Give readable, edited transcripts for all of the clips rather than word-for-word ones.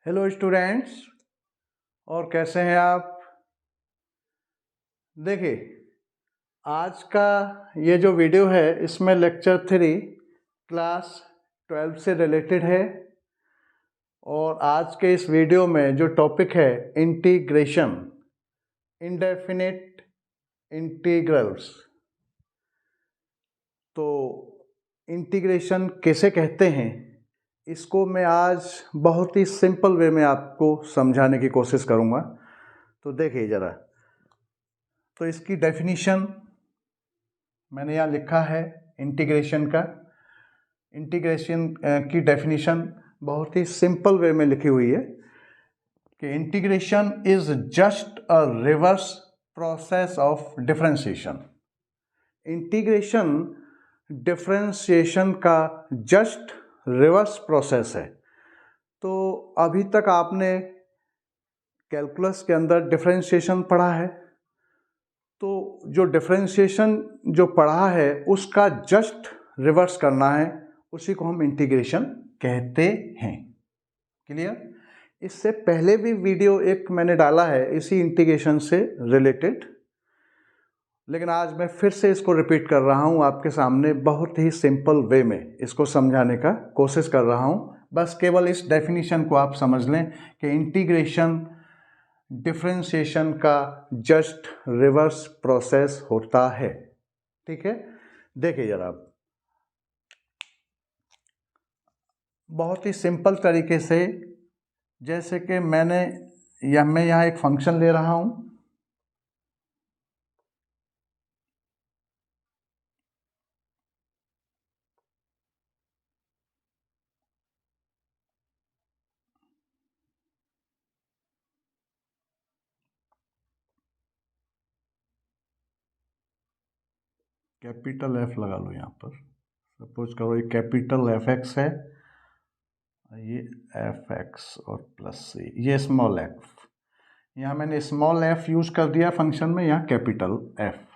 Hello students, और कैसे हैं आप। देखिए, आज का ये जो वीडियो है इसमें लेक्चर 3 क्लास 12 से रिलेटेड है। और आज के इस वीडियो में जो टॉपिक है इंटीग्रेशन, इंडेफिनिट इंटीग्रल्स। तो इंटीग्रेशन कैसे कहते हैं, इसको मैं आज बहुत ही सिंपल वे में आपको समझाने की कोशिश करूँगा। तो देखिए ज़रा, तो इसकी डेफिनीशन मैंने यहाँ लिखा है। इंटीग्रेशन की डेफिनीशन बहुत ही सिंपल वे में लिखी हुई है कि integration is just a reverse process of differentiation. Integration differentiation का जस्ट रिवर्स प्रोसेस है। तो अभी तक आपने कैलकुलस के अंदर डिफरेंशिएशन पढ़ा है, तो जो डिफरेंशिएशन जो पढ़ा है उसका जस्ट रिवर्स करना है, उसी को हम इंटीग्रेशन कहते हैं। क्लियर। इससे पहले भी वीडियो एक मैंने डाला है इसी इंटीग्रेशन से रिलेटेड, लेकिन आज मैं फिर से इसको रिपीट कर रहा हूँ आपके सामने। बहुत ही सिंपल वे में इसको समझाने का कोशिश कर रहा हूँ। बस केवल इस डेफिनीशन को आप समझ लें कि इंटीग्रेशन डिफरेंशिएशन का जस्ट रिवर्स प्रोसेस होता है। ठीक है, देखिए जरा, आप बहुत ही सिंपल तरीके से, जैसे कि मैं यहाँ एक फंक्शन ले रहा हूं। कैपिटल एफ लगा लो यहाँ पर। सपोज करो ये कैपिटल एफ एक्स है, ये एफ एक्स और प्लस सी, ये स्मॉल एफ। यहाँ मैंने स्मॉल एफ यूज कर दिया फंक्शन में, यहाँ कैपिटल एफ।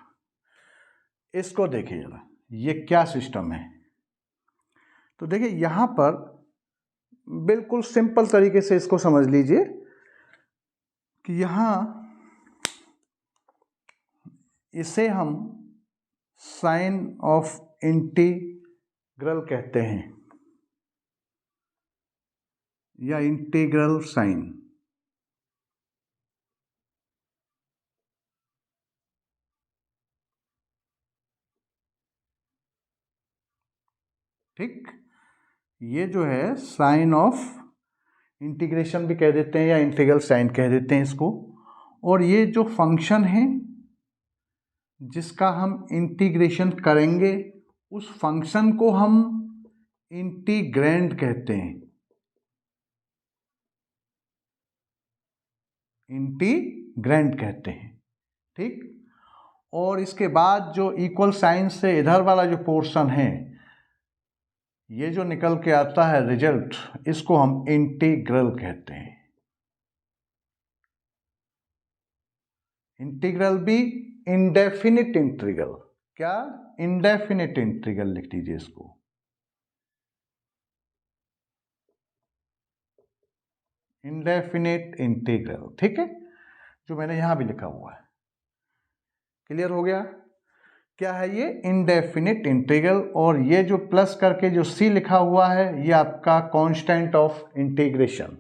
इसको देखिए जरा, ये क्या सिस्टम है। तो देखिए यहाँ पर बिल्कुल सिंपल तरीके से इसको समझ लीजिए कि यहाँ इसे हम साइन ऑफ इंटीग्रल कहते हैं, या इंटीग्रल साइन। ठीक, ये जो है साइन ऑफ इंटीग्रेशन भी कह देते हैं, या इंटीग्रल साइन कह देते हैं इसको। और ये जो फंक्शन है जिसका हम इंटीग्रेशन करेंगे, उस फंक्शन को हम इंटीग्रैंड कहते हैं, इंटीग्रैंड कहते हैं। ठीक, और इसके बाद जो इक्वल साइन से इधर वाला जो पोर्शन है, ये जो निकल के आता है रिजल्ट, इसको हम इंटीग्रल कहते हैं। इंटीग्रल भी इंडेफिनिट इंटीग्रल, क्या इंडेफिनिट इंटीग्रल लिख दीजिए इसको। इंडेफिनिट इंटीग्रल, ठीक है, जो मैंने यहां भी लिखा हुआ है। क्लियर हो गया, क्या है ये इंडेफिनिट इंटीग्रल। और ये जो प्लस करके जो सी लिखा हुआ है, ये आपका constant of integration,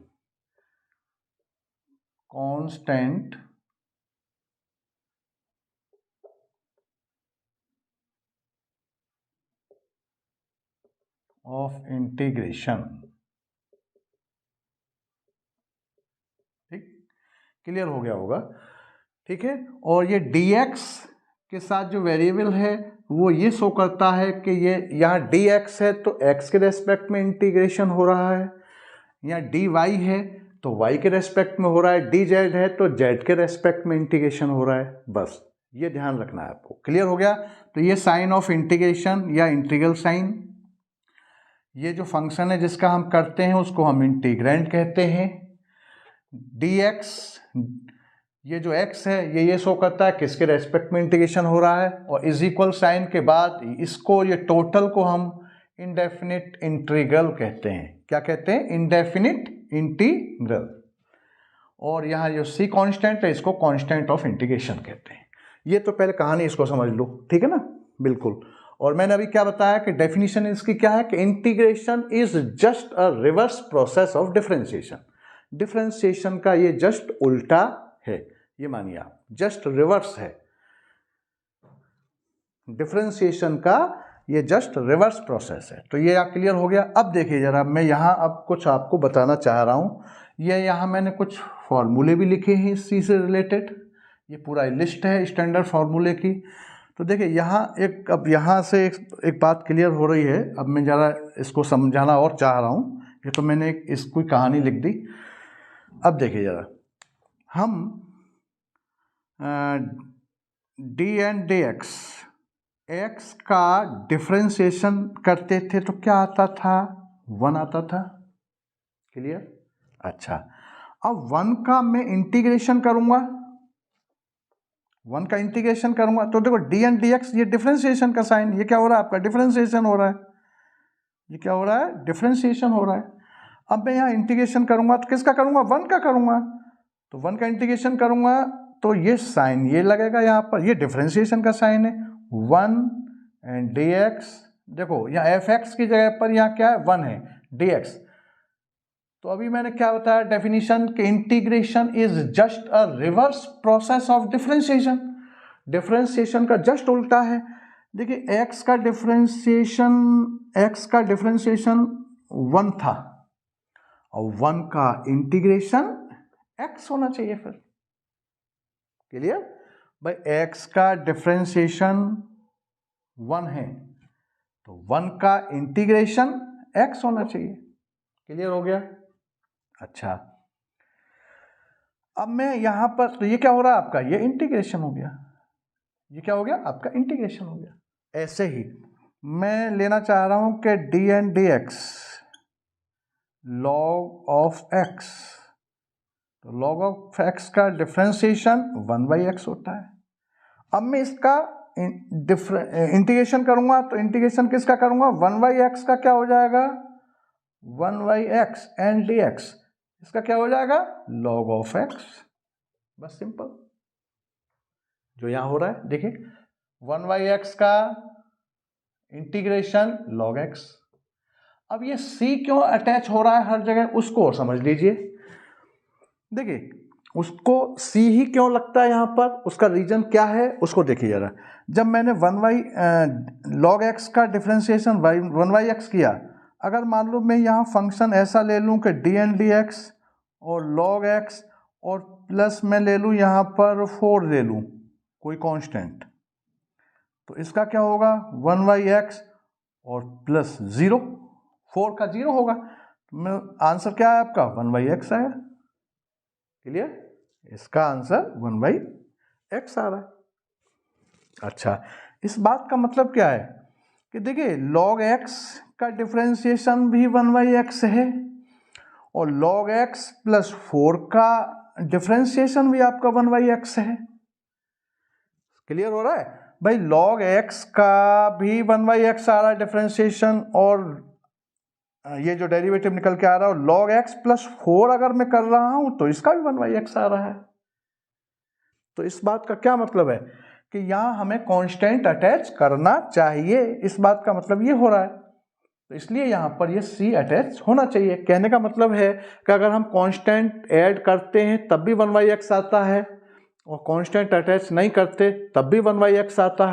constant of integration. ठीक, क्लियर हो गया होगा। ठीक है, और ये dx के साथ जो वेरिएबल है वो ये शो करता है कि ये यहाँ dx है तो x के रेस्पेक्ट में इंटीग्रेशन हो रहा है, यहाँ dy है तो y के रेस्पेक्ट में हो रहा है, dz है तो z के रेस्पेक्ट में इंटीग्रेशन हो रहा है। बस ये ध्यान रखना है आपको। क्लियर हो गया। तो ये साइन ऑफ इंटीग्रेशन या इंटीग्रल साइन, ये जो फंक्शन है जिसका हम करते हैं उसको हम इंटीग्रैंड कहते हैं। dx, ये जो x है ये शो करता है किसके रेस्पेक्ट में इंटीग्रेशन हो रहा है, और इज इक्वल साइन के बाद इसको, ये टोटल को हम इंडेफिनिट इंटीग्रल कहते हैं। क्या कहते हैं? Indefinite integral. और यहाँ जो सी कांस्टेंट है इसको कांस्टेंट ऑफ इंटीग्रेशन कहते हैं। ये तो पहले कहानी इसको समझ लो, ठीक है ना, बिल्कुल। और मैंने अभी क्या बताया कि डेफिनेशन इसकी क्या है कि integration is just a reverse process of differentiation. Differentiation का ये जस्ट उल्टा है, ये मानिए आप, जस्ट रिवर्स है डिफरेंशिएशन का, ये जस्ट रिवर्स प्रोसेस है। तो ये क्लियर हो गया। अब देखिए जरा, मैं यहाँ अब कुछ आपको बताना चाह रहा हूँ। ये यहाँ मैंने कुछ फॉर्मूले भी लिखे हैं इसी से रिलेटेड, ये पूरा लिस्ट है स्टैंडर्ड फार्मूले की। तो देखिए यहाँ एक, अब यहाँ से एक बात क्लियर हो रही है। अब मैं ज़रा इसको समझाना और चाह रहा हूँ। ये तो मैंने इसकी कहानी लिख दी। अब देखिए ज़रा, हम डी एंड डी एक्स का डिफरेंशिएशन करते थे तो क्या आता था, 1 आता था। क्लियर? अच्छा, अब 1 का मैं इंटीग्रेशन करूंगा, 1 का इंटीग्रेशन करूंगा तो देखो डी एंड डी एक्स, ये डिफरेंशिएशन का साइन, ये क्या हो रहा है आपका, डिफरेंशिएशन हो रहा है। ये क्या हो रहा है, डिफरेंशिएशन हो रहा है। अब मैं यहाँ इंटीग्रेशन करूंगा तो किसका करूंगा, 1 का करूंगा। तो 1 का इंटीग्रेशन करूंगा तो ये साइन ये लगेगा यहाँ पर, ये डिफरेंशिएशन का साइन है 1 एंड डी एक्स। देखो यहाँ एफ एक्स की जगह पर यहाँ क्या है, 1 है डी एक्स। तो अभी मैंने क्या बताया डेफिनेशन कि integration is just a reverse process of differentiation. Differentiation का जस्ट उल्टा है। देखिए x का डिफरेंशिएशन 1 था और 1 का इंटीग्रेशन x होना चाहिए फिर। क्लियर भाई, x का डिफरेंशिएशन 1 है तो 1 का इंटीग्रेशन x होना चाहिए। क्लियर हो गया? अच्छा, अब मैं यहां पर, तो ये क्या हो रहा है आपका, ये इंटीग्रेशन हो गया। ये क्या हो गया आपका, इंटीग्रेशन हो गया। ऐसे ही मैं लेना चाह रहा हूं कि D and D x log of x, तो लॉग ऑफ एक्स का डिफरेंशिएशन 1/x होता है। अब मैं इसका इंटीग्रेशन करूंगा तो इंटीग्रेशन किसका करूंगा, 1/x का क्या हो जाएगा, 1/x एंड डी एक्स, इसका क्या हो जाएगा, लॉग ऑफ एक्स। बस सिंपल, जो यहां हो रहा है देखिए 1/x का इंटीग्रेशन लॉग एक्स। अब ये c क्यों अटैच हो रहा है हर जगह, उसको और समझ लीजिए। देखिए उसको c ही क्यों लगता है यहां पर, उसका रीजन क्या है उसको देखिए जरा। जब मैंने लॉग एक्स का डिफरेंशिएशन 1/x किया, अगर मान लो मैं यहाँ फंक्शन ऐसा ले लूँ कि डी एन डी एक्स और लॉग एक्स और प्लस मैं ले लूँ यहाँ पर 4 ले लूँ कोई कांस्टेंट, तो इसका क्या होगा 1/x और प्लस 0, 4 का 0 होगा। आंसर क्या है आपका, 1/x आया। क्लियर? इसका आंसर 1/x आ रहा है। अच्छा, इस बात का मतलब क्या है कि देखिए log x का डिफरेंशिएशन भी 1/x है और log x प्लस 4 का डिफरेंशिएशन भी आपका 1/x है। क्लियर हो रहा है भाई, log x का भी 1/x आ रहा है डिफरेंशिएशन, और ये जो डेरिवेटिव निकल के आ रहा है log x प्लस 4 अगर मैं कर रहा हूं तो इसका भी 1/x आ रहा है। तो इस बात का क्या मतलब है कि यहां हमें कांस्टेंट अटैच करना चाहिए, इस बात का मतलब ये हो रहा है। तो इसलिए यहां पर ये c अटैच होना चाहिए। कहने का मतलब है कि अगर हम कांस्टेंट ऐड करते हैं तब भी 1/x आता है और कांस्टेंट अटैच नहीं करते तब भी 1/x आता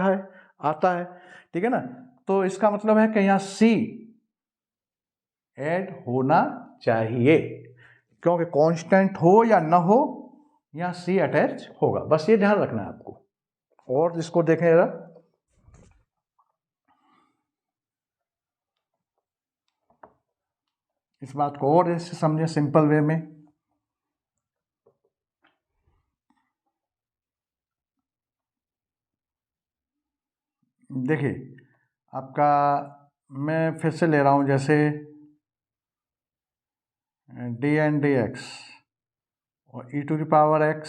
है। ठीक है ना? तो इसका मतलब है कि यहाँ c ऐड होना चाहिए, क्योंकि कांस्टेंट हो या ना हो यहाँ c अटैच होगा। बस ये ध्यान रखना है आपको। और इसको देखें जरा, इस बात को और ऐसे समझें सिंपल वे में। देखिए आपका, मैं फिर से ले रहा हूं जैसे डी एन डी एक्स और e to the power x,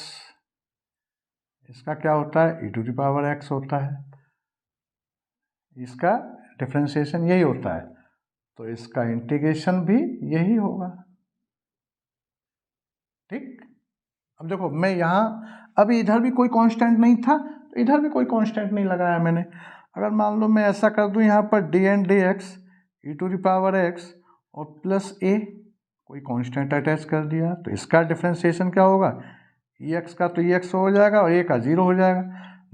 इसका क्या होता है, e to the power x होता है, इसका डिफरेंशिएशन यही होता है, तो इसका इंटीग्रेशन भी यही होगा। अब देखो मैं यहाँ अभी इधर भी कोई कांस्टेंट नहीं था, तो इधर भी कोई कांस्टेंट नहीं लगाया मैंने। अगर मान लो मैं ऐसा कर दूँ यहाँ पर d n d x e to the power x और प्लस ए, कोई कांस्टेंट अटैच कर दिया, तो इसका डिफ्रेंशिएशन क्या होगा, ई एक्स का तो ई एक्स हो जाएगा और ए का 0 हो जाएगा,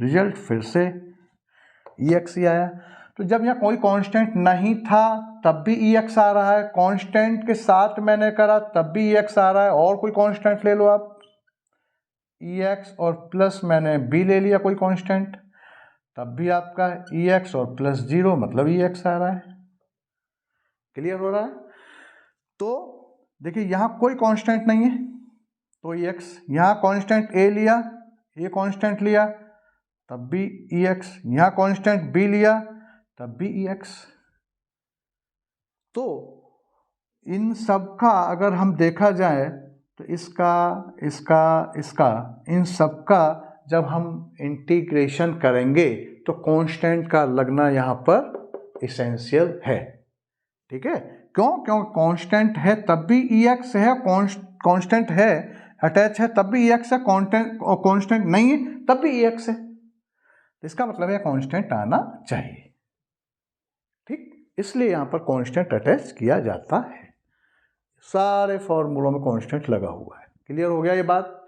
रिजल्ट फिर से ई एक्स ही आया। तो जब यहाँ कोई कांस्टेंट नहीं था तब भी ई एक्स आ रहा है, कांस्टेंट के साथ मैंने करा तब भी ई एक्स आ रहा है, और कोई कांस्टेंट ले लो आप, ई एक्स और प्लस मैंने बी ले लिया कोई कांस्टेंट, तब भी आपका ई एक्स और प्लस 0 मतलब ई एक्स आ रहा है। क्लियर हो रहा है? तो देखिए यहाँ कोई कांस्टेंट नहीं है तो ई एक्स, यहाँ कांस्टेंट ए लिया, ए कांस्टेंट लिया तब भी ई एक्स, यहाँ कांस्टेंट बी लिया तब भी ई एक्स। तो इन सब का अगर हम देखा जाए तो इसका इसका इसका इन सब का जब हम इंटीग्रेशन करेंगे तो कांस्टेंट का लगना यहाँ पर इसेंशियल है। ठीक है, क्यों? क्योंकि कांस्टेंट है तब भी ई एक्स है, कांस्टेंट है अटैच है तब भी ई एक्स है, कांस्टेंट नहीं है तब भी ई एक्स है। इसका मतलब है कांस्टेंट आना चाहिए। ठीक, इसलिए यहाँ पर कांस्टेंट अटैच किया जाता है। सारे फॉर्मूलों में कांस्टेंट लगा हुआ है। क्लियर हो गया ये बात?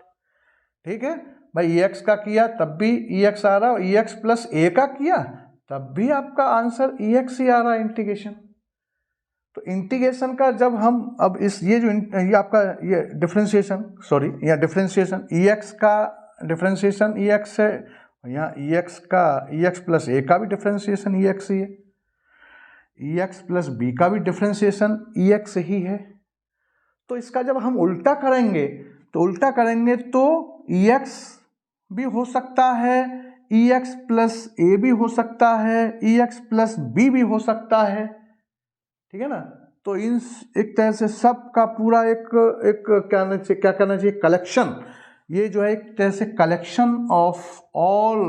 ठीक है भाई, ई एक्स का किया तब भी ई एक्स आ रहा है, ई एक्स प्लस ए का किया तब भी आपका आंसर ई एक्स ही आ रहा है इंटीग्रेशन। तो इंटीग्रेशन का जब हम अब इस ये आपका ये डिफरेंशिएशन, सॉरी यहाँ डिफरेंशिएशन ई एक्स का डिफरेंशिएशन ई एक्स है, यहाँ ई एक्स का ई एक्स प्लस ए का भी डिफरेंशिएशन ई एक्स ही है, ई एक्स प्लस बी का भी डिफरेंशिएशन ई एक्स ही है। तो इसका जब हम उल्टा करेंगे तो ई एक्स भी हो सकता है, ई एक्स प्लस ए भी हो सकता है, ई एक्स प्लस बी भी हो सकता है। ठीक है ना? तो इन एक तरह से सब का पूरा एक क्या करना चाहिए, कलेक्शन। ये जो है एक तरह से collection of all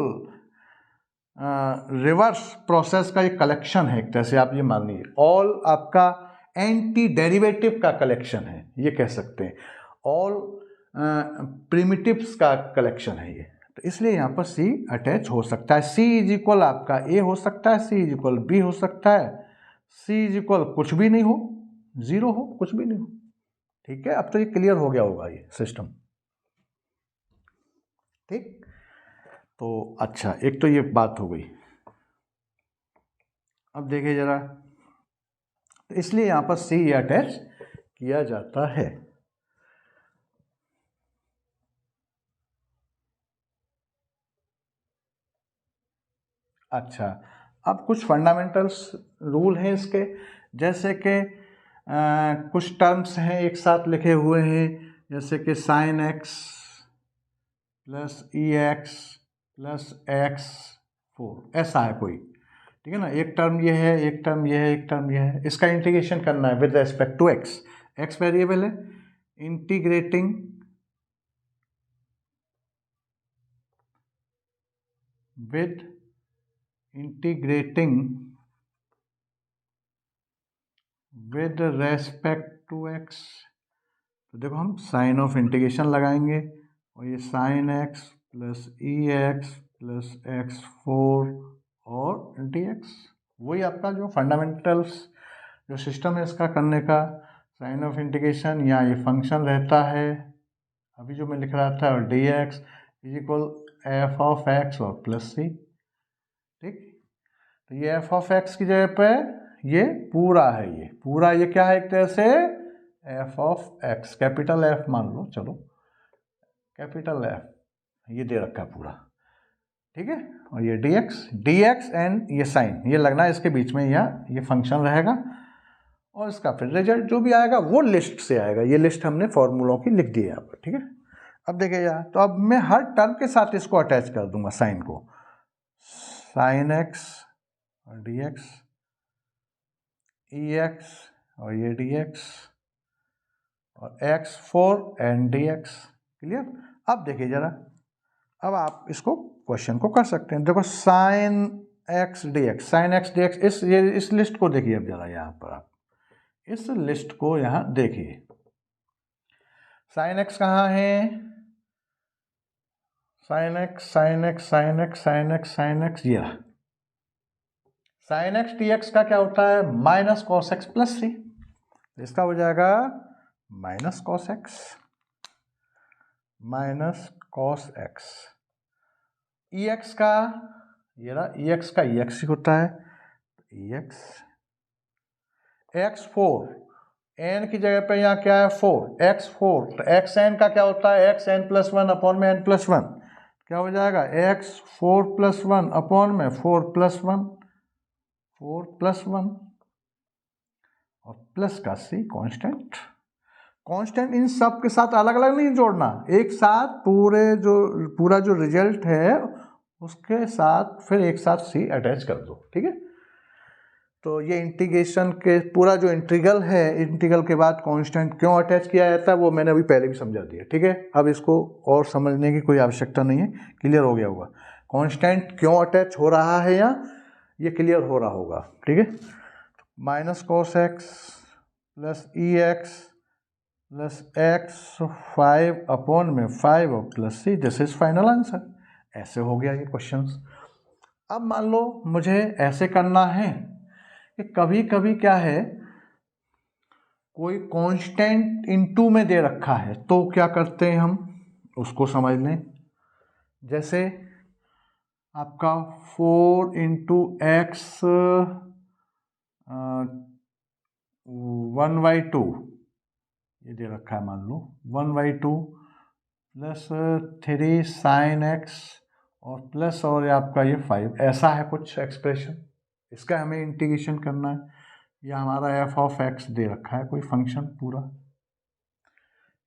reverse process का एक कलेक्शन है, एक तरह से आप ये मान लीजिए। ऑल आपका एंटी डेरिवेटिव का कलेक्शन है, ये कह सकते हैं। ऑल प्रिमिटिव्स का कलेक्शन है ये। तो इसलिए यहाँ पर सी अटैच हो सकता है। सी इज इक्वल आपका ए हो सकता है, सी इज इक्वल बी हो सकता है, सी इज इक्वल कुछ भी नहीं हो, 0 हो, कुछ भी नहीं हो। ठीक है, अब तो ये क्लियर हो गया होगा ये सिस्टम। ठीक, तो अच्छा, एक तो ये बात हो गई। अब देखिए जरा, तो इसलिए यहाँ पर सी अटैच किया जाता है। अच्छा, अब कुछ फंडामेंटल्स रूल हैं इसके, जैसे कि कुछ टर्म्स हैं एक साथ लिखे हुए हैं, जैसे कि साइन एक्स प्लस ई एक्स प्लस एक्स 4, ऐसा है कोई। ठीक है ना, एक टर्म ये है, एक टर्म ये है, एक टर्म ये है, इसका इंटीग्रेशन करना है with respect to X. X variable है, integrating with respect to x. तो देखो हम साइन ऑफ इंटीग्रेशन लगाएंगे और ये साइन एक्स प्लस ई एक्स प्लस एक्स 4 और डी एक्स, वही आपका जो फंडामेंटल्स जो सिस्टम है इसका करने का। साइन ऑफ इंटीग्रेशन, यहाँ ये फंक्शन रहता है अभी जो मैं लिख रहा था, और D X is equal F of x और प्लस सी। ठीक, तो ये एफ ऑफ एक्स की जगह पे ये पूरा है, ये पूरा ये क्या है, एक तरह से F of x, capital F मान लो, चलो कैपिटल एफ ये दे रखा है पूरा। ठीक है, और ये डी एक्स एंड ये साइन ये लगना है इसके बीच में, यहाँ ये फंक्शन रहेगा और इसका फिर रिजल्ट जो भी आएगा वो लिस्ट से आएगा। ये लिस्ट हमने फॉर्मूलों की लिख दी है यहाँ पर। ठीक है, अब देखिए यार, तो अब मैं हर टर्म के साथ इसको अटैच कर दूंगा, साइन को, साइन एक्स और डी एक्स, ई एक्स और ये डी एक्स और x 4 and D x. Clear? अब देखिए जरा, अब आप इसको क्वेश्चन को कर सकते हैं। देखो sine x D x, sine x D x, इस लिस्ट को देखिए अब जरा, यहाँ पर आप इस लिस्ट को यहाँ देखिए। साइन एक्स कहाँ है, sine x sine x sine x sine x sine x, ये रहा साइन एक्स टी एक्स का क्या होता है minus cos x plus C, इसका हो जाएगा minus cos X minus cos X. E X का ये रहा, ई एक्स का ई एक्स ही होता है, e x x four n की जगह पे यहाँ क्या है फोर एक्स फोर, तो एक्स एन का क्या होता है x n plus one upon में एन प्लस वन, क्या हो जाएगा x four plus one upon में फोर प्लस वन और प्लस का सी कांस्टेंट। कांस्टेंट इन सब के साथ अलग अलग नहीं जोड़ना, एक साथ पूरा जो रिजल्ट है उसके साथ फिर एक साथ सी अटैच कर दो, ठीक है। तो ये इंटीग्रेशन के पूरा जो इंटीग्रल है, इंटीग्रल के बाद कांस्टेंट क्यों अटैच किया जाता है वो मैंने अभी पहले भी समझा दिया, ठीक है। अब इसको और समझने की कोई आवश्यकता नहीं है, क्लियर हो गया होगा कांस्टेंट क्यों अटैच हो रहा है, या ये क्लियर हो रहा होगा, ठीक है। माइनस कॉस एक्स प्लस ई एक्स प्लस एक्स 5 अपॉन में 5 और plus c, this is final answer. ऐसे हो गया ये क्वेश्चंस। अब मान लो मुझे ऐसे करना है कि कभी कभी क्या है कोई कांस्टेंट इनटू में दे रखा है, तो क्या करते हैं हम उसको समझ लें। जैसे आपका 4 इंटू एक्स 1/2 ये दे रखा है, मान लो 1/2 प्लस 3 साइन एक्स और प्लस और आपका ये 5, ऐसा है कुछ एक्सप्रेशन, इसका हमें इंटीग्रेशन करना है। या हमारा एफ ऑफ एक्स दे रखा है कोई फंक्शन पूरा,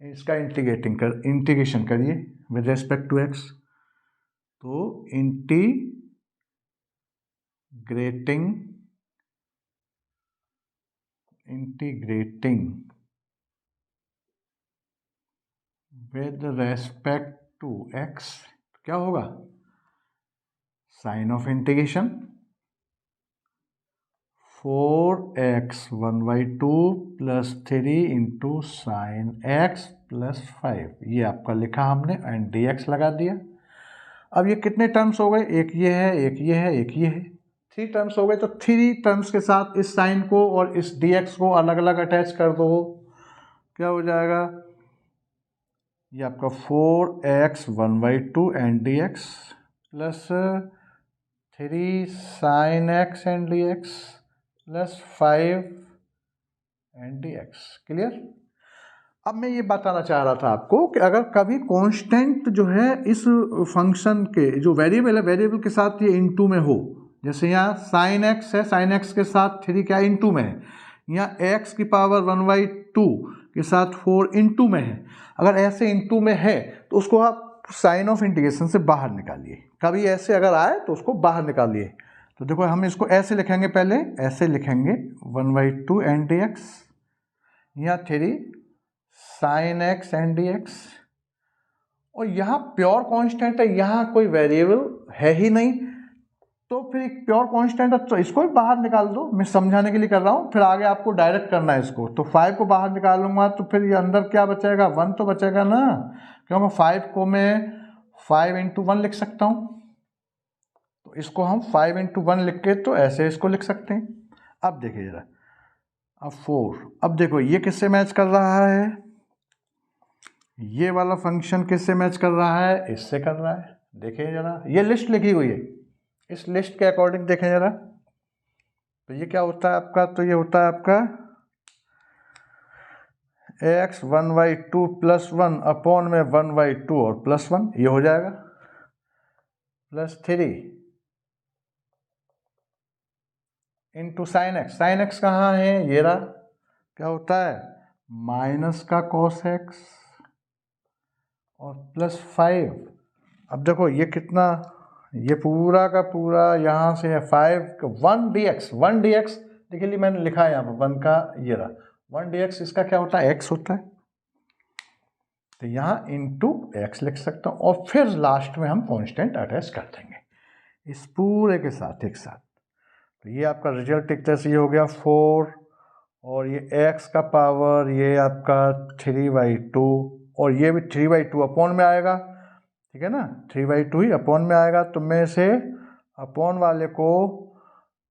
इसका इंटीग्रेशन करिए विद रेस्पेक्ट टू एक्स। तो integrating with respect to x क्या होगा, sign of integration 4x 1/2 plus 3 into sine x plus 5, ये आपका लिखा हमने एंड dx लगा दिया। अब ये कितने टर्म्स हो गए, एक ये है एक ये है एक ये है, 3 टर्म्स हो गए। तो 3 टर्म्स के साथ इस साइन को और इस dx को अलग अलग अटैच कर दो, क्या हो जाएगा, ये आपका 4x 1/2 and dx plus 3 sine x and dx plus 5 and dx, clear. अब मैं ये बताना चाह रहा था आपको कि अगर कभी कांस्टेंट जो है इस फंक्शन के जो वेरिएबल है, वेरिएबल के साथ ये इनटू में हो, जैसे यहाँ साइन एक्स है, साइन एक्स के साथ 3 क्या इनटू में है, यहाँ एक्स की पावर 1/2 के साथ 4 इनटू में है, अगर ऐसे इनटू में है तो उसको आप साइन ऑफ इंटीग्रेशन से बाहर निकालिए। कभी ऐसे अगर आए तो उसको बाहर निकालिए। तो देखो हम इसको ऐसे लिखेंगे, पहले ऐसे लिखेंगे 1/2 एंड dx, यहाँ 3 साइन एक्स एंड dx, और यहाँ प्योर कांस्टेंट है, यहाँ कोई वेरिएबल है ही नहीं, तो फिर एक प्योर कांस्टेंट है तो इसको भी बाहर निकाल दो। मैं समझाने के लिए कर रहा हूँ, फिर आगे आपको डायरेक्ट करना है इसको। तो 5 को बाहर निकालूंगा तो फिर ये अंदर क्या बचेगा, 1 तो बचेगा ना, क्योंकि 5 को मैं 5 इंटू 1 लिख सकता हूँ, तो इसको हम 5 इंटू 1 लिख के तो ऐसे इसको लिख सकते हैं। अब देखिए जरा, अब 4, अब देखो ये किससे मैच कर रहा है, ये वाला फंक्शन किससे मैच कर रहा है, इससे कर रहा है। देखिए जरा, ये लिस्ट लिखी हुई है, इस लिस्ट के अकॉर्डिंग देखें जरा, तो ये क्या होता है आपका, तो ये होता है आपका x 1/2 प्लस 1 अपॉन में 1/2 और प्लस 1, ये हो जाएगा plus 3 into sine x, sine x कहाँ है, ये रहा, क्या होता है माइनस का कॉस एक्स और प्लस 5। अब देखो ये कितना, ये पूरा का पूरा यहाँ से है 5 1 dx देखिए लिए मैंने लिखा है यहाँ पर 1 का, ये रहा 1 dx, इसका क्या होता है x होता है, तो यहाँ इंटू एक्स लिख सकता हूँ, और फिर लास्ट में हम कांस्टेंट अटैच कर देंगे इस पूरे के साथ एक साथ। तो ये आपका रिजल्ट एक तरह से ये हो गया 4, और ये x का पावर ये आपका 3/2, और ये भी 3/2 अपॉन में आएगा, ठीक है ना, 3/2 ही अपॉन में आएगा, तो मैं इसे अपॉन वाले को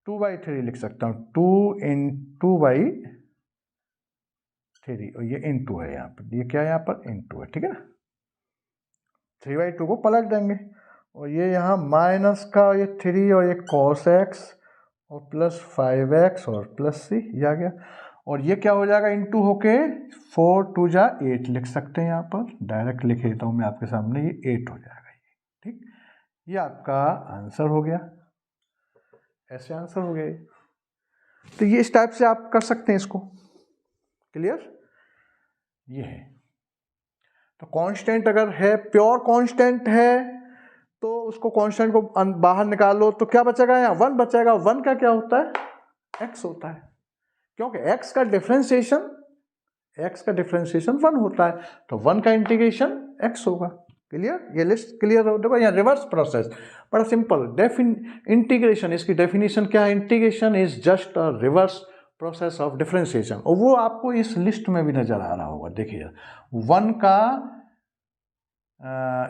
2/3 लिख सकता हूँ, 2/3, और ये इंटू है यहाँ पर, ये क्या है यहाँ पर इंटू है, ठीक है ना। 3/2 को पलट देंगे और ये यहाँ माइनस का ये 3 और ये cos x और प्लस 5x और प्लस c, ये आ गया, और ये क्या हो जाएगा इंटू होके 4 2 जा 8 लिख सकते हैं, यहाँ पर डायरेक्ट लिख देता हूँ मैं आपके सामने, ये 8 हो जाएगा ये, ठीक, ये आपका आंसर हो गया, ऐसे आंसर हो गया ये। तो ये इस टाइप से आप कर सकते हैं इसको, क्लियर, ये है। तो कांस्टेंट अगर है, प्योर कांस्टेंट है, तो उसको कांस्टेंट को बाहर निकालो तो क्या बचेगा, यहाँ 1 बचेगा, 1 का क्या होता है, x होता है, क्योंकि x का डिफरेंशिएशन 1 होता है, तो 1 का इंटीग्रेशन x होगा, क्लियर, ये लिस्ट क्लियर हो जाएगा। यहाँ रिवर्स प्रोसेस बड़ा सिंपल, इंटीग्रेशन, इसकी डेफिनेशन क्या है, integration is just a reverse process of differentiation, और वो आपको इस लिस्ट में भी नजर आ रहा होगा, देखिए 1 का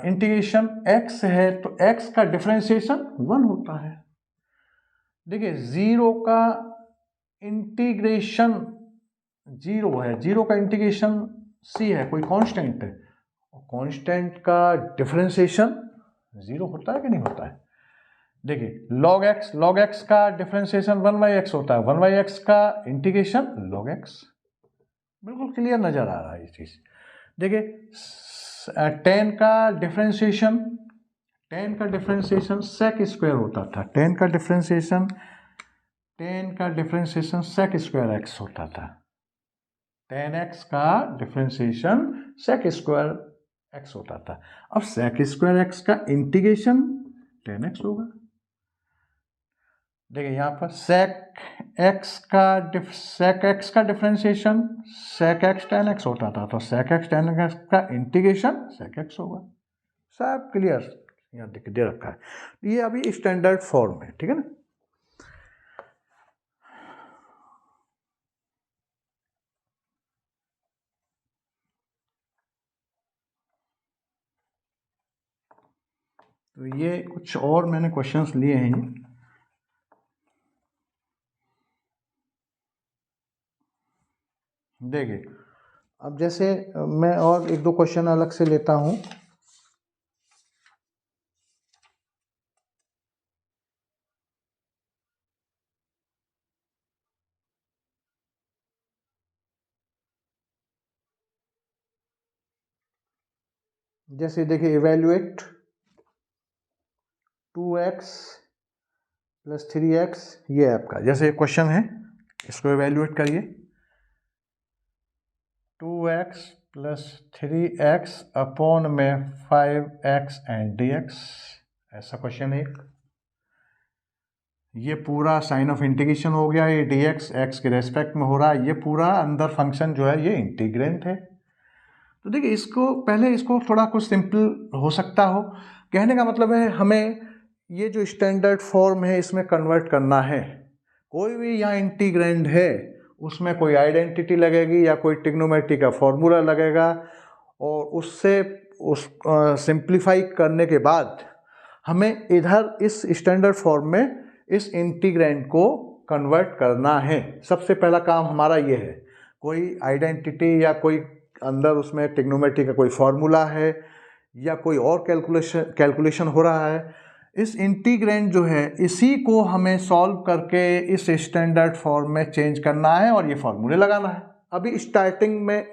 इंटीग्रेशन x है, तो x का डिफरेंशिएशन 1 होता है। देखिए 0 का इंटीग्रेशन 0 है, 0 का इंटीग्रेशन c है, कोई कांस्टेंट है, और कांस्टेंट का डिफरेंशिएशन 0 होता है कि नहीं होता है। देखिए log x का डिफरेंशिएशन 1/x होता है, 1/x का इंटीग्रेशन log x, बिल्कुल क्लियर नजर आ रहा है ये चीज। देखिए tan का डिफरेंशिएशन sec स्क्वायर होता था, tan का डिफरेंशिएशन sec स्क्वायर x होता था, tan x का डिफरेंशिएशन sec स्क्वायर x होता था। अब sec स्क्वायर x का इंटीग्रेशन tan x होगा। देखिए यहाँ पर sec x का differentiation sec x tan x होता था, तो sec x tan x का इंटीग्रेशन sec x होगा। सब क्लियर यहाँ दे रखा है, ये अभी स्टैंडर्ड फॉर्म है, ठीक है ना। तो ये कुछ और मैंने क्वेश्चंस लिए हैं, देखिए अब जैसे मैं और एक दो क्वेश्चन अलग से लेता हूं। जैसे देखिए इवेल्युएट 2x + 3x, ये आपका जैसे क्वेश्चन है, इसको इवेल्युएट करिए, 2x + 3x अपॉन में 5x एंड dx, ऐसा क्वेश्चन है एक। ये पूरा साइन ऑफ इंटीग्रेशन हो गया, ये dx x के रेस्पेक्ट में हो रहा है, ये पूरा अंदर फंक्शन जो है ये इंटीग्रेंट है। तो देखिए इसको पहले इसको थोड़ा कुछ सिंपल हो सकता हो, कहने का मतलब है हमें ये जो स्टैंडर्ड फॉर्म है इसमें कन्वर्ट करना है। कोई भी यहाँ इंटीग्रेंड है उसमें कोई आइडेंटिटी लगेगी या कोई ट्रिग्नोमेट्री का फॉर्मूला लगेगा, और उससे उस सिंप्लीफाई करने के बाद हमें इधर इस स्टैंडर्ड फॉर्म में इस इंटीग्रेंड को कन्वर्ट करना है। सबसे पहला काम हमारा ये है, कोई आइडेंटिटी या कोई अंदर उसमें ट्रिग्नोमेट्री का कोई फॉर्मूला है या कोई और कैलकुलेशन हो रहा है, इस इंटीग्रेंड जो है इसी को हमें सॉल्व करके इस स्टैंडर्ड फॉर्म में चेंज करना है और ये फॉर्मूले लगाना है। अभी स्टार्टिंग में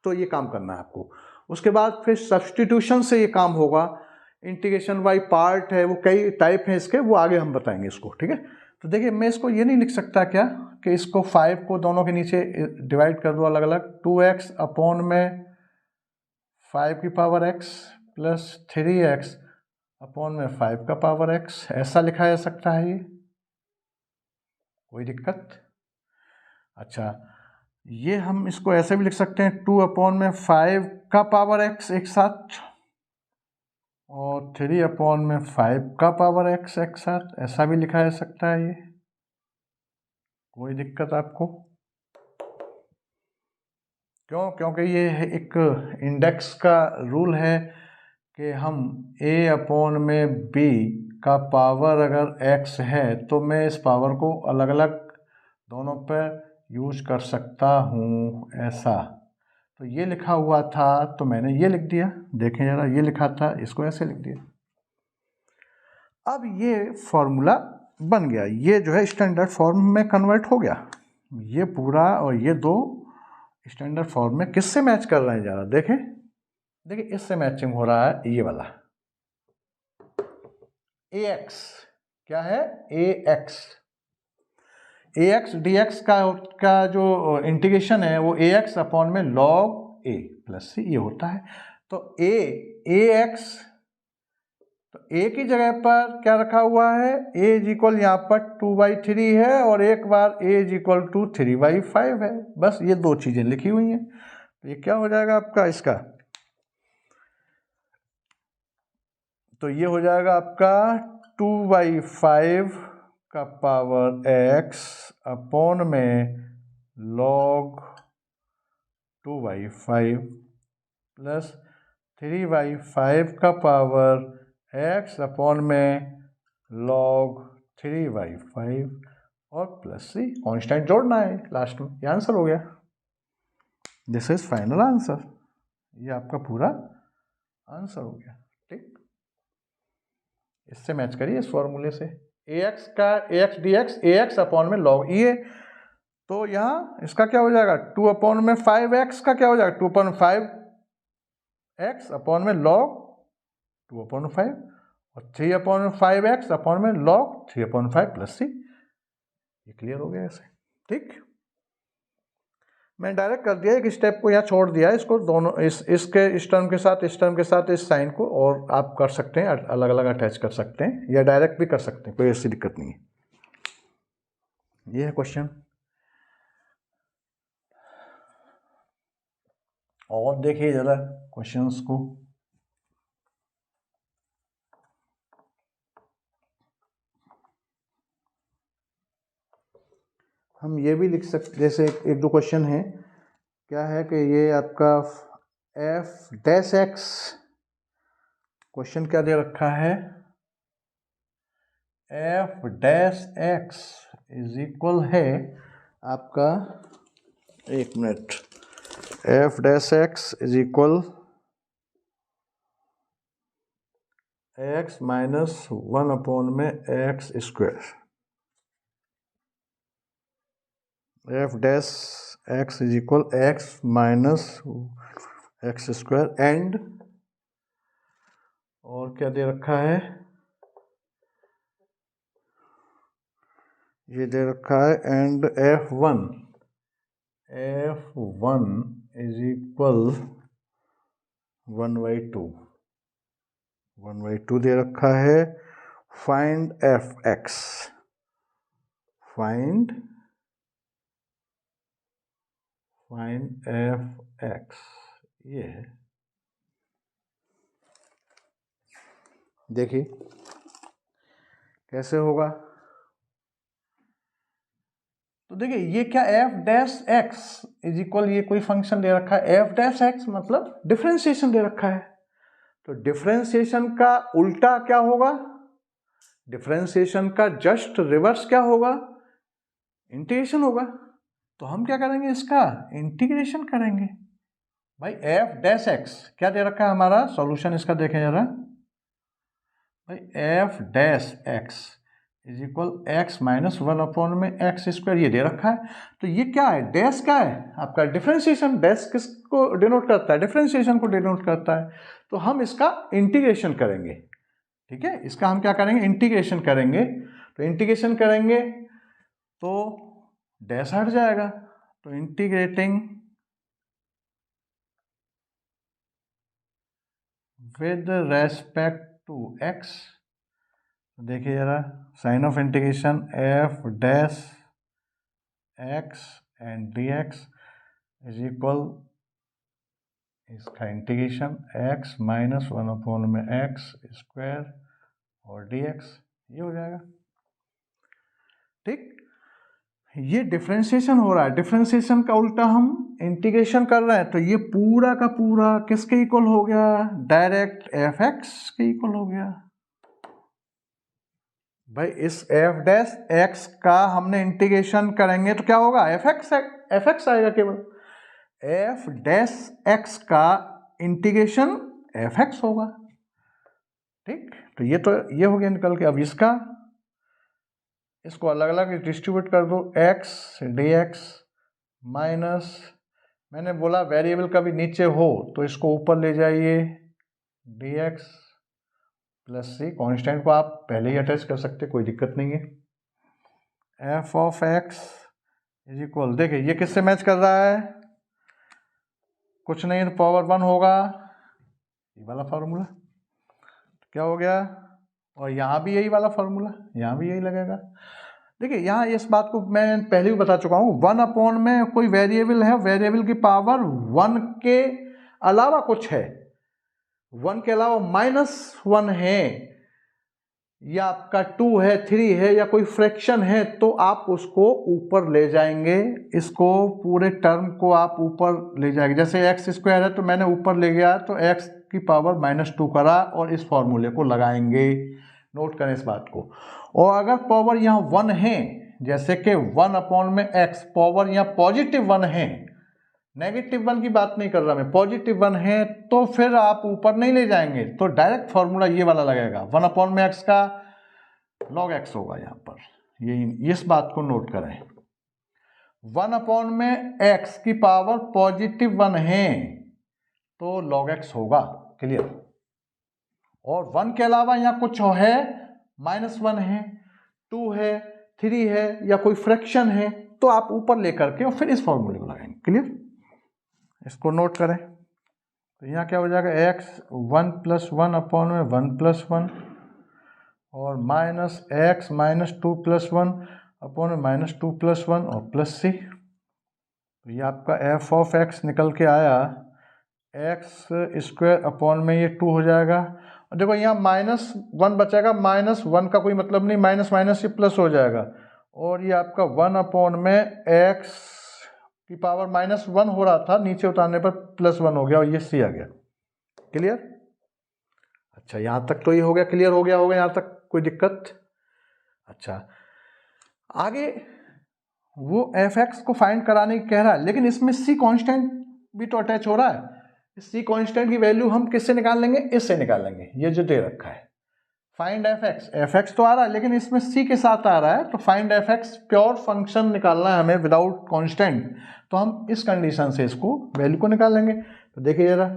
तो ये काम करना है आपको, उसके बाद फिर सब्सटीट्यूशन से ये काम होगा। इंटीग्रेशन बाई पार्ट है, वो कई टाइप हैं इसके, वो आगे हम बताएंगे इसको, ठीक है। तो देखिए मैं इसको ये नहीं लिख सकता क्या कि इसको 5 को दोनों के नीचे डिवाइड कर दो अलग अलग, 2x अपॉन में 5 की power x plus 3x upon में 5 का पावर x, ऐसा लिखा जा सकता है ये, कोई दिक्कत। अच्छा ये हम इसको ऐसे भी लिख सकते हैं 2 अपॉन में 5 का पावर x एक साथ और 3 अपॉन में 5 का पावर x एक साथ, ऐसा भी लिखा जा सकता है ये, कोई दिक्कत आपको। क्यों, क्योंकि ये एक इंडेक्स का रूल है कि हम a अपॉन में b का पावर अगर x है तो मैं इस पावर को अलग अलग दोनों पर यूज कर सकता हूँ, ऐसा। तो ये लिखा हुआ था तो मैंने ये लिख दिया। देखें ज़रा, ये लिखा था, इसको ऐसे लिख दिया। अब ये फॉर्मूला बन गया, ये जो है स्टैंडर्ड फॉर्म में कन्वर्ट हो गया। ये पूरा और ये दो स्टैंडर्ड फॉर्म में किससे मैच कर रहे हैं ज़रा देखें। देखिए इससे मैचिंग हो रहा है, ये वाला ax। क्या है? ax dx का जो इंटीग्रेशन है वो ax अपॉन में log a प्लस c ये होता है। तो ax, तो a की जगह पर क्या रखा हुआ है? a इज इक्वल यहाँ पर 2/3 है और एक बार a इज इक्वल टू 3/5 है। बस ये दो चीजें लिखी हुई हैं। तो ये क्या हो जाएगा आपका इसका? तो ये हो जाएगा आपका 2/5 का पावर x अपॉन में log 2/5 प्लस 3/5 का पावर x अपॉन में log 3/5 और प्लस c। कॉन्स्टेंट जोड़ना है लास्ट में। ये आंसर हो गया। This is final answer. ये आपका पूरा आंसर हो गया। ठीक, इससे मैच करिए इस फॉर्मूले से। ax का ax dx ax अपॉन में log ये, तो यहाँ इसका क्या हो जाएगा? 2 अपॉन में 5x का क्या हो जाएगा? 2 अपॉन 5x अपॉन में log 2 अपॉन 5 और 3 अपॉन में 5x अपॉन में log 3 अपॉन 5 प्लस c। ये क्लियर हो गया ऐसे। ठीक, मैं डायरेक्ट कर दिया, एक स्टेप को यहाँ छोड़ दिया, इसको दोनों इसके इस टर्म के साथ इस टर्म के साथ इस साइन को, और आप कर सकते हैं अलग अलग अटैच कर सकते हैं या डायरेक्ट भी कर सकते हैं, कोई ऐसी दिक्कत नहीं है। ये है क्वेश्चन। और देखिए जरा क्वेश्चंस को। हम ये भी लिख सकते, जैसे एक दो क्वेश्चन है, क्या है कि ये आपका f डैश x, क्वेश्चन क्या दे रखा है? f dash x is equal है आपका, एक minute, f dash x is equal x minus 1 upon में x square. f dash x is equal x minus x square and, और क्या दे रखा है? ये दे रखा है एंड f1 इज इक्वल 1/2 दे रखा है। फाइंड fx, फाइंड fx, ये है। देखिए कैसे होगा। तो देखिए ये क्या, f dash x is equal, ये कोई फंक्शन दे रखा है f डैश x, मतलब डिफरेंशिएशन दे रखा है। तो डिफरेंशिएशन का उल्टा क्या होगा? डिफरेंशिएशन का जस्ट रिवर्स क्या होगा? इंटीग्रेशन होगा। तो हम क्या करेंगे? इसका इंटीग्रेशन करेंगे। भाई f डैश x क्या दे रखा है हमारा? सॉल्यूशन इसका देखें जरा। भाई f dash x is equal x minus 1 upon में x स्क्वायर, ये दे रखा है। तो ये क्या है? डैश क्या है आपका? डिफरेंशिएशन। डैश किसको डिनोट करता है? डिफरेंशिएशन को डिनोट करता है। तो हम इसका इंटीग्रेशन करेंगे। ठीक है, इसका हम क्या करेंगे? इंटीग्रेशन करेंगे। तो इंटीग्रेशन करेंगे तो डैश हट जाएगा। तो integrating with respect to x, देखिए जरा, sign of integration f dash x and dx is equal, इसका इंटीग्रेशन x माइनस 1 अपॉन में x स्क्वायर और dx, ये हो जाएगा। ठीक, ये डिफरेंशिएशन हो रहा है, डिफरेंशिएशन का उल्टा हम इंटीग्रेशन कर रहे हैं, तो ये पूरा का पूरा किसके इक्वल हो गया, डायरेक्ट एफ एक्स के इक्वल हो गया। भाई इस एफ डैश एक्स का हमने इंटीग्रेशन करेंगे तो क्या होगा, एफ एक्स आएगा केवल, एफ डैश एक्स का इंटीग्रेशन एफ एक्स होगा। ठीक, तो ये हो गया निकल के। अब इसको अलग अलग डिस्ट्रीब्यूट कर दो, एक्स डी एक्स माइनस, मैंने बोला वेरिएबल कभी नीचे हो तो इसको ऊपर ले जाइए, डी एक्स प्लस सी, कॉन्स्टेंट को आप पहले ही अटैच कर सकते, कोई दिक्कत नहीं है। F of x is equal, देखिए ये किससे मैच कर रहा है, कुछ नहीं तो पावर 1 होगा, ये वाला फार्मूला क्या हो गया, और यहाँ भी यही वाला फार्मूला, यहाँ भी यही लगेगा। देखिए यहाँ इस बात को मैं पहले भी बता चुका हूँ, 1 में कोई वेरिएबल है, वेरिएबल की पावर 1 के अलावा कुछ है, 1 के अलावा -1 है, या आपका 2 है, 3 है, या कोई फ्रैक्शन है, तो आप उसको ऊपर ले जाएंगे, इसको पूरे टर्म को आप ऊपर ले जाएंगे। जैसे एक्स स्क्वायर है तो मैंने ऊपर ले गया तो एक्स की पावर -2 करा और इस फॉर्मूले को लगाएंगे, नोट करें इस बात को। और अगर पावर यहाँ 1 है, जैसे कि 1 में एक्स पावर यहाँ +1 है, -1 की बात नहीं कर रहा मैं, +1 है, तो फिर आप ऊपर नहीं ले जाएंगे, तो डायरेक्ट फॉर्मूला ये वाला लगेगा, 1 में एक्स का log x होगा यहाँ पर, ये इस बात को नोट करें। 1 में x की पावर +1 है तो log x होगा, क्लियर। और 1 के अलावा यहाँ कुछ है, -1 है, 2 है, 3 है, या कोई फ्रैक्शन है, तो आप ऊपर लेकर के और फिर इस फॉर्मूले को लगाएंगे, क्लियर। इसको नोट करें, तो यहाँ क्या हो जाएगा, x 1 + 1 में 1 + 1 और -x -2 + 1 में -2 + 1 और प्लस सी, तो ये आपका f ऑफ x निकल के आया, x² में ये 2 हो जाएगा। और देखो यहाँ -1 बचेगा, -1 का कोई मतलब नहीं, माइनस माइनस ये प्लस हो जाएगा, और ये आपका 1 में x की पावर -1 हो रहा था, नीचे उतारने पर +1 हो गया और ये c आ गया, क्लियर। अच्छा यहाँ तक तो ये हो गया, क्लियर हो गया होगा यहाँ तक, कोई दिक्कत। अच्छा आगे वो एफ एक्स को फाइंड कराने की कह रहा है, लेकिन इसमें सी कांस्टेंट भी तो अटैच हो रहा है। सी कांस्टेंट की वैल्यू हम किससे निकाल लेंगे, इससे निकाल लेंगे, ये जो दे रखा है, फाइंड एफ एक्स तो आ रहा है लेकिन इसमें सी के साथ आ रहा है, तो find F x pure function निकालना है हमें विदाउट कांस्टेंट, तो हम इस कंडीशन से इसको वैल्यू को निकाल लेंगे। तो देखिए जरा,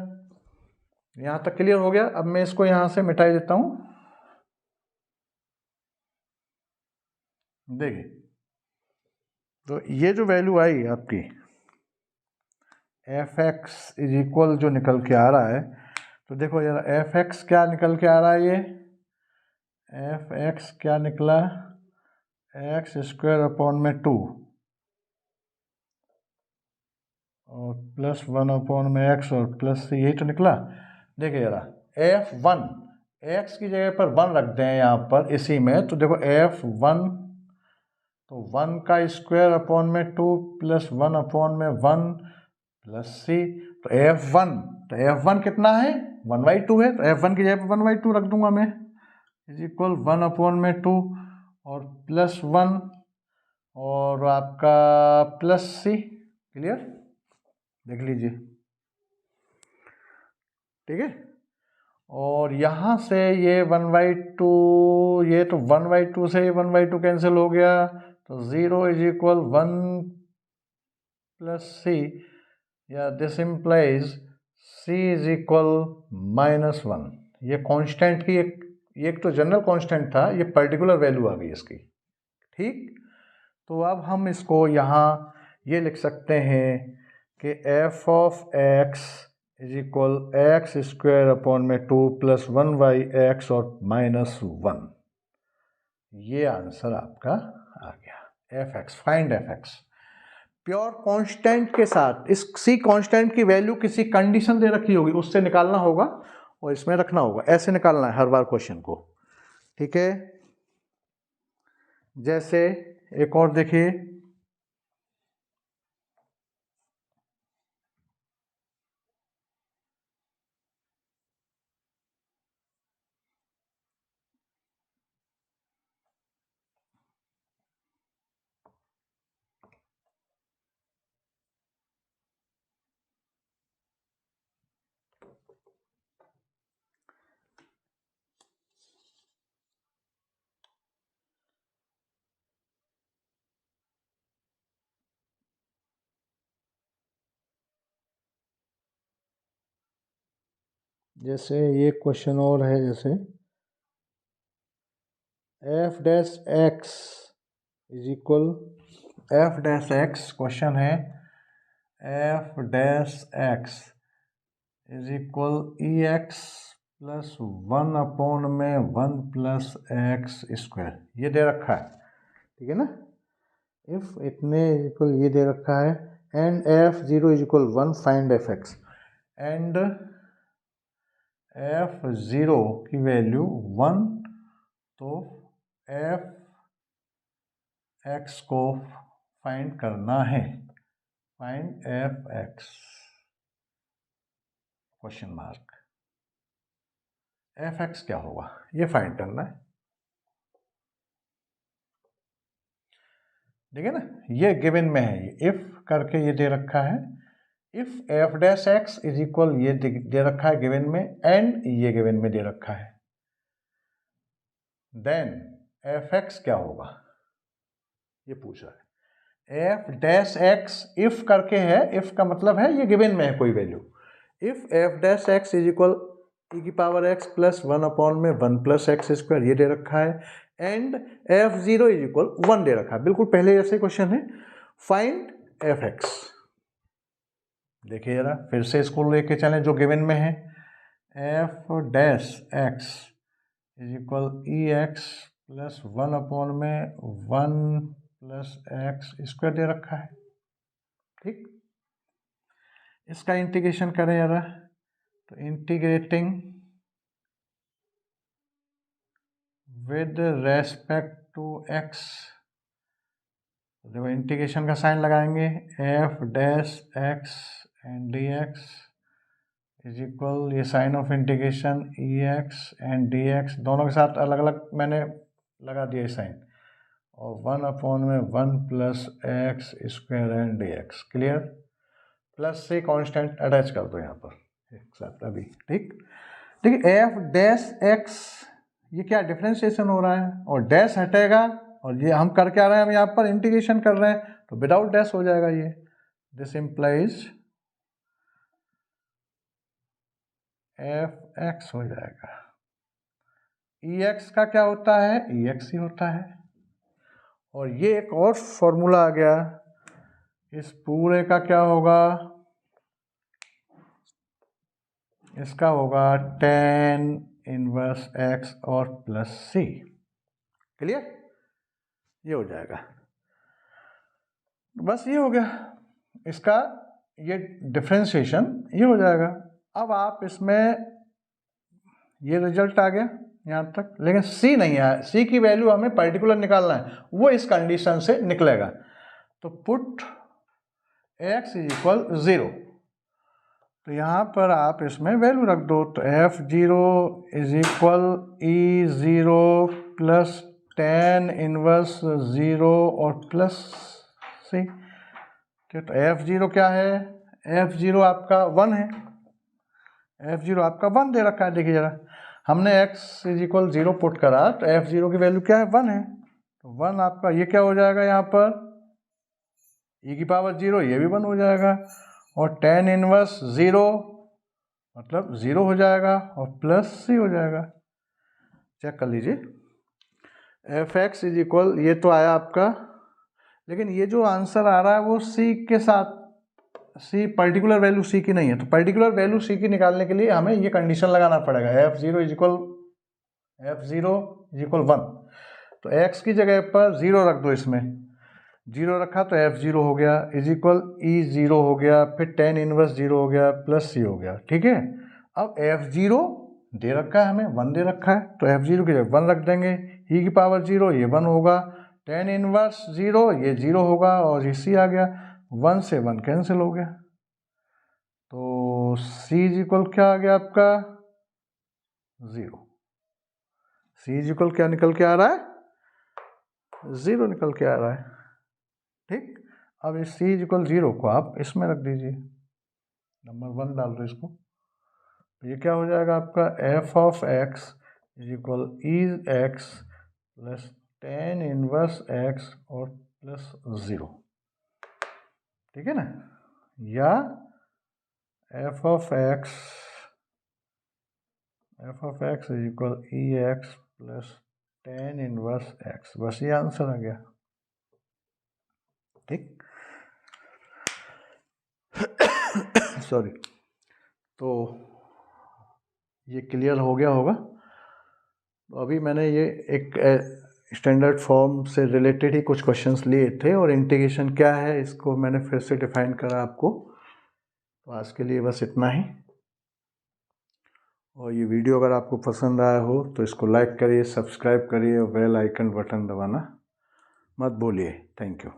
यहाँ तक क्लियर हो गया। अब मैं इसको यहाँ से मिटाई देता हूँ, देखिए तो ये जो वैल्यू आई आपकी एफ एक्स इज इक्वल जो निकल के आ रहा है, तो देखो यार एफ एक्स क्या निकल के आ रहा है, ये एफ एक्स क्या निकला, x² में 2 और +1 में x और प्लस से, यही तो निकला। देखिए जरा f1 x की जगह पर 1 रख दें यहाँ पर इसी में, तो देखो f1 तो 1 का स्क्वायर में 2 +1 में 1 प्लस सी, तो f1 कितना है, 1/2 है, तो f1 की जगह पर 1/2 रख दूंगा मैं, इज इक्वल 1 में 2 और +1 और आपका प्लस सी, क्लियर, देख लीजिए, ठीक है। और यहाँ से ये 1/2, ये तो 1/2 से 1/2 कैंसिल हो गया, तो 0 इज इक्वल 1 प्लस सी, या this implies c is equal -1। ये कांस्टेंट की एक तो जनरल कांस्टेंट था, ये पर्टिकुलर वैल्यू आ गई इसकी, ठीक। तो अब हम इसको यहाँ ये लिख सकते हैं कि f of x is equal x² में 2 + 1/x और -1, ये आंसर आपका आ गया। F x, find F x pure constant के साथ, इस सी कांस्टेंट की वैल्यू किसी कंडीशन दे रखी होगी, उससे निकालना होगा और इसमें रखना होगा, ऐसे निकालना है हर बार क्वेश्चन को, ठीक है। जैसे एक और देखिए, जैसे ये क्वेश्चन और है, जैसे F dash X is equal, F dash X question है, F dash X is equal E x plus 1 में 1 प्लस एक्स स्क्वायर, ये दे रखा है, ठीक है ना। इफ इतने इक्वल ये दे रखा है, and F zero is equal 1, find F x, and F zero की वैल्यू 1, तो एफ एक्स को फाइंड करना है, find F x question mark, F x क्या होगा ये फाइंड करना है, ठीक है ना। ये गिवन में है, ये इफ करके ये दे रखा है, if F dash X is equal, ये दे रखा है गिवन में, एंड ये गिवन में दे रखा है, देन एफ एक्स क्या होगा ये पूछ रहा है। एफ डैश एक्स इफ करके है, इफ का मतलब है ये गिवन में है कोई value, if F dash X is equal E की पावर एक्स प्लस 1 में 1 प्लस एक्स स्क्वायर, ये दे रखा है, and F zero is equal 1 दे रखा है, बिल्कुल पहले जैसे क्वेश्चन है, फाइंड एफ एक्स। देखिए जरा फिर से इसको लेके चलें जो गिवन में है, F dash X is equal E x plus 1 में 1 प्लस एक्स स्क्वायर दे रखा है, ठीक। इसका इंटीग्रेशन करें जरा, तो integrating with respect to X, देखो इंटीग्रेशन का साइन लगाएंगे, F dash X and D X is equal, ये sign of integration E X and D X दोनों के साथ अलग अलग मैंने लगा दिया साइन, और 1 में 1 plus x square and D x, clear. Plus से कांस्टेंट अटैच कर दो यहाँ पर एक साथ अभी, ठीक। देखिए एफ डैश एक्स ये क्या डिफरेंशिएशन हो रहा है, और डैश हटेगा, और ये हम कर क्या रहे हैं, हम यहाँ पर इंटीग्रेशन कर रहे हैं, तो विदाउट डैश हो जाएगा ये, दिस इम्प्लाइज एफ एक्स हो जाएगा। ई एक्स का क्या होता है, ई एक्स ही होता है, और ये एक और फॉर्मूला आ गया, इस पूरे का क्या होगा, इसका होगा tan इनवर्स x और प्लस सी, क्लियर, ये हो जाएगा, बस ये हो गया इसका, ये डिफरेंशिएशन ये हो जाएगा। अब आप इसमें ये रिजल्ट आ गया यहाँ तक, लेकिन सी नहीं आया, सी की वैल्यू हमें पर्टिकुलर निकालना है, वो इस कंडीशन से निकलेगा, तो पुट x इज इक्वल 0, तो यहाँ पर आप इसमें वैल्यू रख दो, तो F zero is equal E zero plus tan inverse 0 और प्लस सी, तो एफ जीरो क्या है, एफ जीरो आपका 1 है, एफ जीरो आपका 1 दे रखा है, देखिए जरा हमने x इज इक्वल 0 पुट करा, तो एफ जीरो की वैल्यू क्या है, 1 है, तो 1 आपका ये क्या हो जाएगा, यहाँ पर e की पावर 0, ये भी 1 हो जाएगा, और tan इनवर्स 0 मतलब 0 हो जाएगा, और प्लस सी हो जाएगा, चेक कर लीजिए, एफ एक्स इज इक्वल, ये तो आया आपका, लेकिन ये जो आंसर आ रहा है वो सी के साथ, सी पर्टिकुलर वैल्यू सी की नहीं है, तो पर्टिकुलर वैल्यू सी की निकालने के लिए हमें ये कंडीशन लगाना पड़ेगा, एफ जीरो इज इक्वल 1, तो एक्स की जगह पर 0 रख दो, इसमें 0 रखा तो एफ जीरो हो गया, इज इक्वल ई 0 हो गया, फिर tan इनवर्स 0 हो गया, प्लस सी हो गया, ठीक है। अब एफ जीरो दे रखा है हमें, 1 दे रखा है, तो एफ जीरो की जगह 1 रख देंगे, ई की पावर 0 ये 1 होगा, tan इनवर्स 0 ये 0 होगा, और ये सी आ गया, 1 से 1 कैंसिल हो गया, तो सी इज इक्वल क्या आ गया आपका 0, सी इज इक्वल क्या निकल के आ रहा है, 0 निकल के आ रहा है, ठीक। अब इस सी इज इक्वल 0 को आप इसमें रख दीजिए, नंबर 1 डाल दो इसको, तो ये क्या हो जाएगा आपका, F of x is equal is x plus tan inverse x और प्लस 0, ठीक है ना, या F of x F of x is equal E x plus tan inverse x, बस ये आंसर आ गया। ठीक, सॉरी। तो ये क्लियर हो गया होगा। तो अभी मैंने ये एक स्टैंडर्ड फॉर्म से रिलेटेड ही कुछ क्वेश्चंस लिए थे, और इंटीग्रेशन क्या है इसको मैंने फिर से डिफाइन करा आपको। तो आज के लिए बस इतना ही, और ये वीडियो अगर आपको पसंद आया हो तो इसको लाइक करिए, सब्सक्राइब करिए और बेल आइकन बटन दबाना मत भूलिए। Thank you.